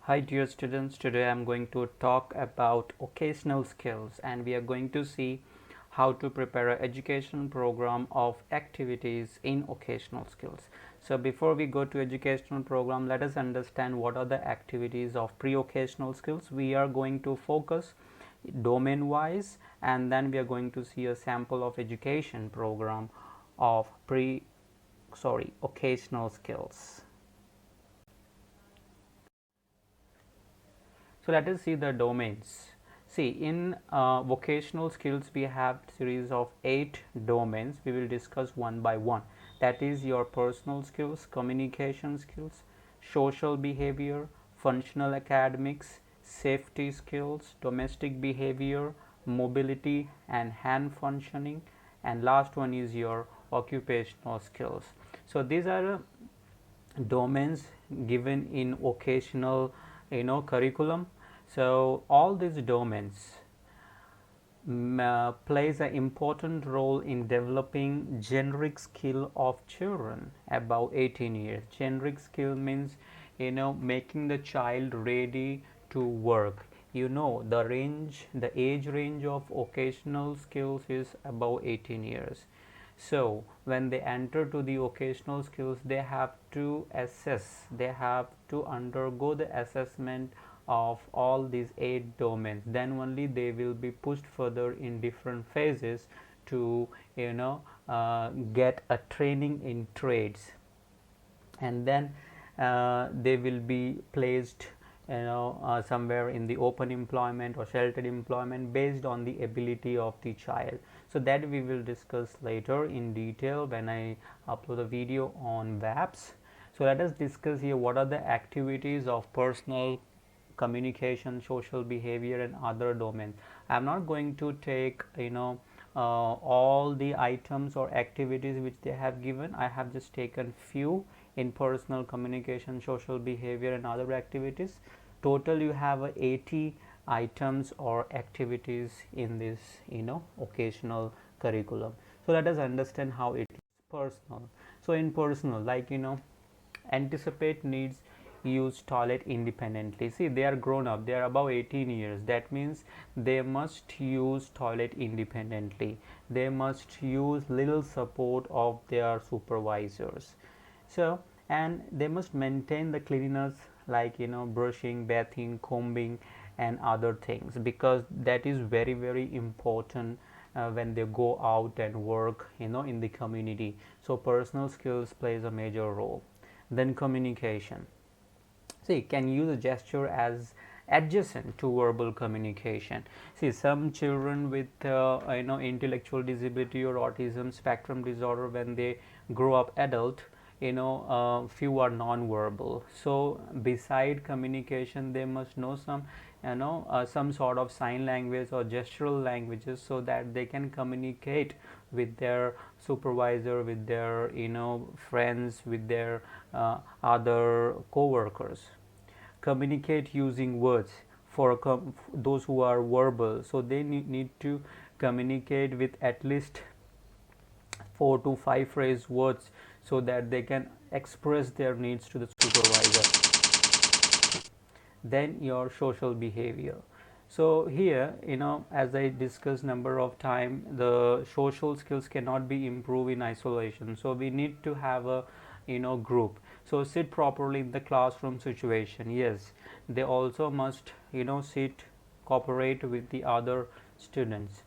Hi dear students, today I am going to talk about occasional skills and we are going to see how to prepare an education program of activities in occasional skills. So before we go to educational program, let us understand what are the activities of pre-occasional skills. We are going to focus domain wise and then we are going to see a sample of education program of occasional skills. So let us see the domains. See, in vocational skills we have series of 8 domains. We will discuss one by one. That is your personal skills, communication skills, social behavior, functional academics, safety skills, domestic behavior, mobility and hand functioning, and last one is your occupational skills. So these are domains given in vocational curriculum. So all these domains plays an important role in developing generic skill of children above 18 years. Generic skill means making the child ready to work. The age range of occasional skills is above 18 years. So when they enter to the occasional skills, they have to undergo the assessment of all these 8 domains. Then only they will be pushed further in different phases to get a training in trades, and then they will be placed somewhere in the open employment or sheltered employment based on the ability of the child. So that we will discuss later in detail when I upload a video on VAPS. So let us discuss here what are the activities of personal communication, social behavior and other domains. I am not going to take all the items or activities which they have given. I have just taken few in personal communication, social behavior and other activities. Total you have 80 items or activities in this occasional curriculum. So let us understand how it is personal. So in personal, like anticipate needs, use toilet independently. See, they are grown up, they are above 18 years. That means they must use toilet independently. They must use little support of their supervisors. So, and they must maintain the cleanliness, like brushing, bathing, combing and other things, because that is very very important when they go out and work in the community. So personal skills plays a major role. Then communication. See, can use a gesture as adjacent to verbal communication. See, some children with intellectual disability or autism spectrum disorder, when they grow up adult, few are non-verbal. So beside communication, they must know some sort of sign language or gestural languages, so that they can communicate with their supervisor, with their friends, with their other co-workers. Communicate using words for those who are verbal, so they need to communicate with at least 4 to 5 phrase words, so that they can express their needs to the supervisor. Then your social behavior. So here, as I discussed number of time, the social skills cannot be improved in isolation. So we need to have a group. So sit properly in the classroom situation. Yes, they also must sit, cooperate with the other students.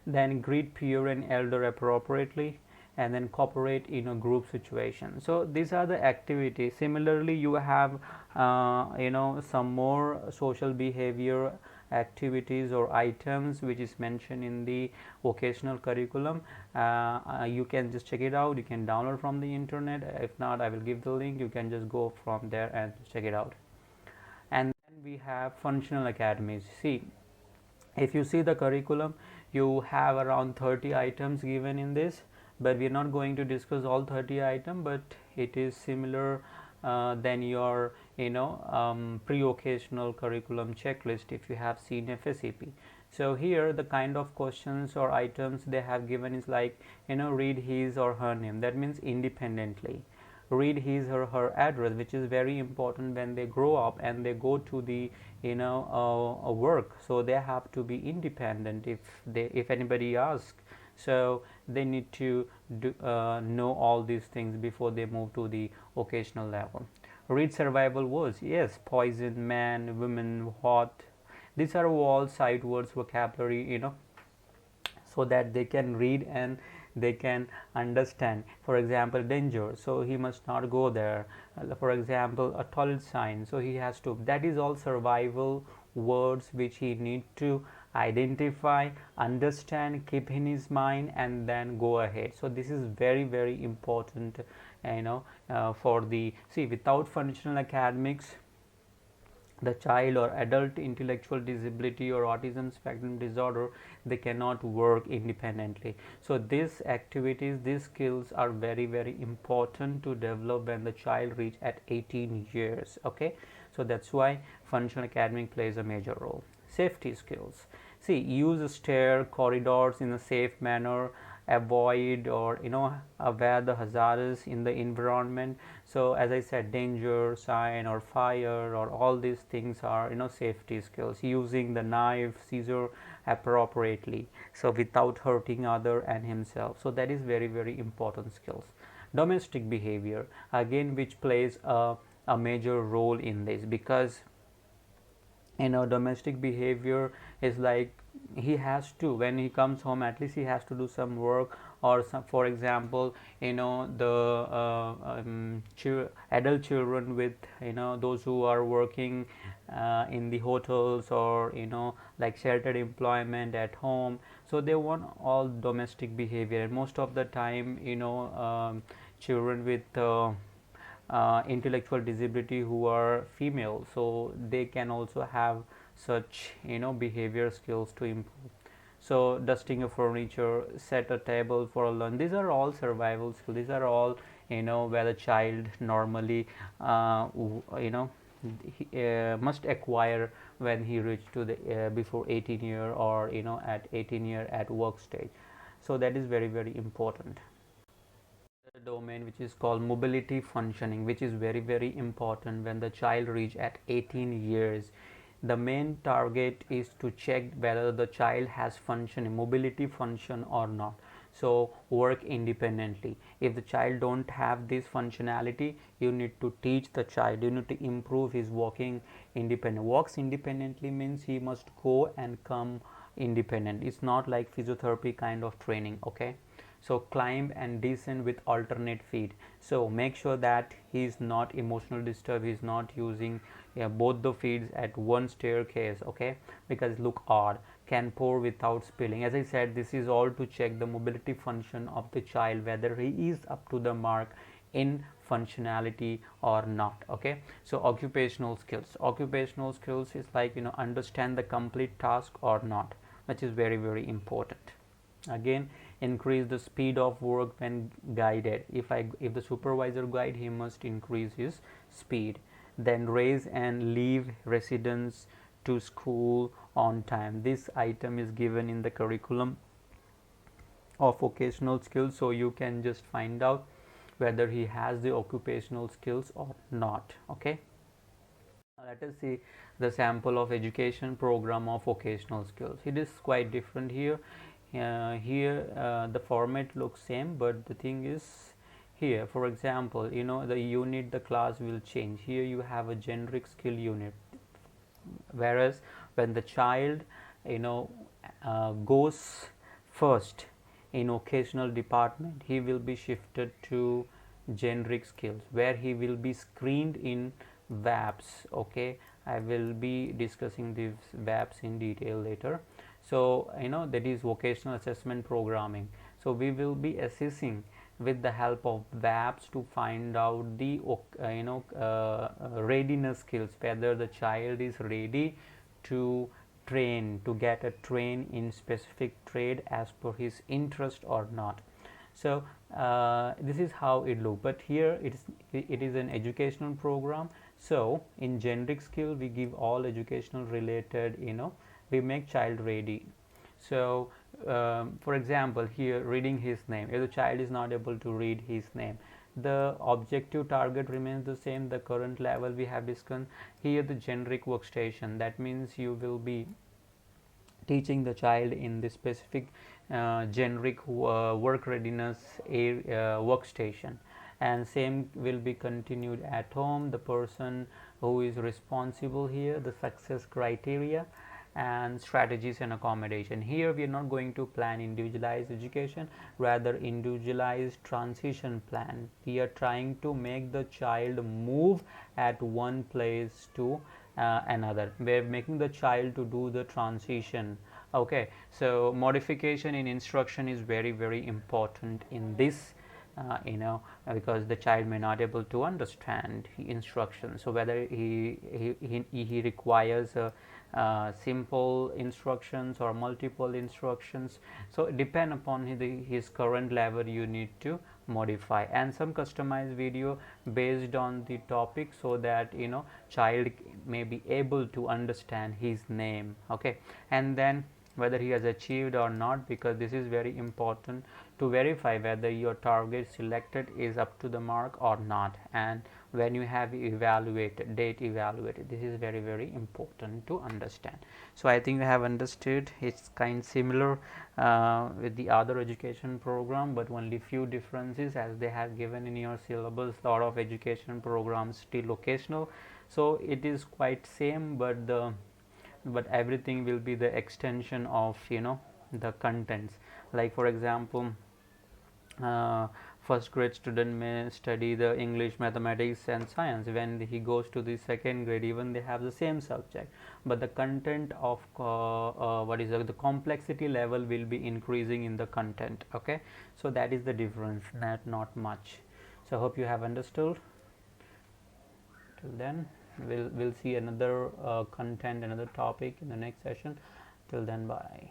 Then greet peer and elder appropriately, and then cooperate in a group situation. So these are the activities. Similarly, you have some more social behavior activities or items which is mentioned in the vocational curriculum. You can just check it out. You can download from the internet. If not, I will give the link. You can just go from there and check it out. And then we have functional academies. See, if you see the curriculum, you have around 30 items given in this, but we are not going to discuss all 30 items, but it is similar than your pre-occasional curriculum checklist if you have seen FSCP. So here the kind of questions or items they have given is like read his or her name. That means independently. read his or her address, which is very important when they grow up and they go to the work. So they have to be independent if anybody asks. So they need to know all these things before they move to the vocational level. Read survival words. Yes, poison, man, woman, hot. These are all sight words, vocabulary, so that they can read and they can understand. For example, danger, so he must not go there. For example, a toilet sign, so he has to. That is all survival words which he need to identify, understand, keep in his mind, and then go ahead. So this is very, very important, for the see. Without functional academics, the child or adult intellectual disability or autism spectrum disorder, they cannot work independently. So these activities, these skills are very, very important to develop when the child reach at 18 years. Okay, so that's why functional academic plays a major role. Safety skills, see, use stair corridors in a safe manner, avoid or aware the hazards in the environment. So as I said, danger sign or fire or all these things are safety skills. Using the knife, scissor appropriately, so without hurting other and himself. So that is very, very important skills. Domestic behavior, again, which plays a major role in this, because domestic behavior is like he has to, when he comes home, at least he has to do some work, or some, for example, the adult children with those who are working in the hotels, or like sheltered employment at home. So they want all domestic behavior, and most of the time children with intellectual disability who are female, so they can also have such behavior skills to improve. So dusting a furniture, set a table for a lunch, these are all survival skills. These are all where the child normally must acquire when he reached to the before 18 year, or at 18 year at work stage. So that is very, very important. The domain which is called mobility functioning, which is very, very important when the child reach at 18 years. The main target is to check whether the child has functioning mobility function or not. So work independently. If the child don't have this functionality, you need to teach the child, you need to improve his walking independent. Walks independently means he must go and come independent. It's not like physiotherapy kind of training. Okay, so climb and descend with alternate feet. So make sure that he is not emotional disturbed, he is not using both the feet at one staircase. Okay, because look odd. Can pour without spilling. As I said, this is all to check the mobility function of the child, whether he is up to the mark in functionality or not. Okay, so occupational skills. Occupational skills is like understand the complete task or not, which is very, very important. Again, increase the speed of work when guided. If the supervisor guide, he must increase his speed. Then raise and leave residence to school on time. This item is given in the curriculum of vocational skills, so you can just find out whether he has the occupational skills or not. Okay, let us see the sample of education program of vocational skills. It is quite different here. The format looks same, but the thing is, here for example, the unit, the class will change. Here you have a generic skill unit, whereas when the child goes first in occasional department, he will be shifted to generic skills, where he will be screened in VAPs. Okay, I will be discussing these VAPs in detail later. So that is vocational assessment programming. So we will be assessing with the help of VAPs to find out the readiness skills, whether the child is ready to train, to get a train in specific trade as per his interest or not. So this is how it looks, but here it is an educational program. So in generic skill, we give all educational related, we make child ready. So for example, here reading his name, if the child is not able to read his name, the objective target remains the same, the current level we have discussed. Here the generic workstation, that means you will be teaching the child in the specific generic work readiness workstation, and same will be continued at home. The person who is responsible here, the success criteria and strategies and accommodation. Here we are not going to plan individualized education, rather individualized transition plan. We are trying to make the child move at one place to another. We are making the child to do the transition. Okay, so modification in instruction is very very important in this, because the child may not able to understand instructions. So whether he requires simple instructions or multiple instructions, so depend upon his current level, you need to modify, and some customized video based on the topic, so that child may be able to understand his name. Okay, and then whether he has achieved or not, because this is very important to verify whether your target selected is up to the mark or not, and when you have evaluated, date evaluated, this is very very important to understand. So I think you have understood. It's kind similar with the other education program, but only few differences, as they have given in your syllabus lot of education programs still vocational, so it is quite same, but everything will be the extension of the contents. Like for example, first grade student may study the English, mathematics and science. When he goes to the second grade, even they have the same subject, but the content of the complexity level will be increasing in the content. Okay, so that is the difference, not much. So I hope you have understood. Till then, we'll see another content, another topic in the next session. Till then, bye.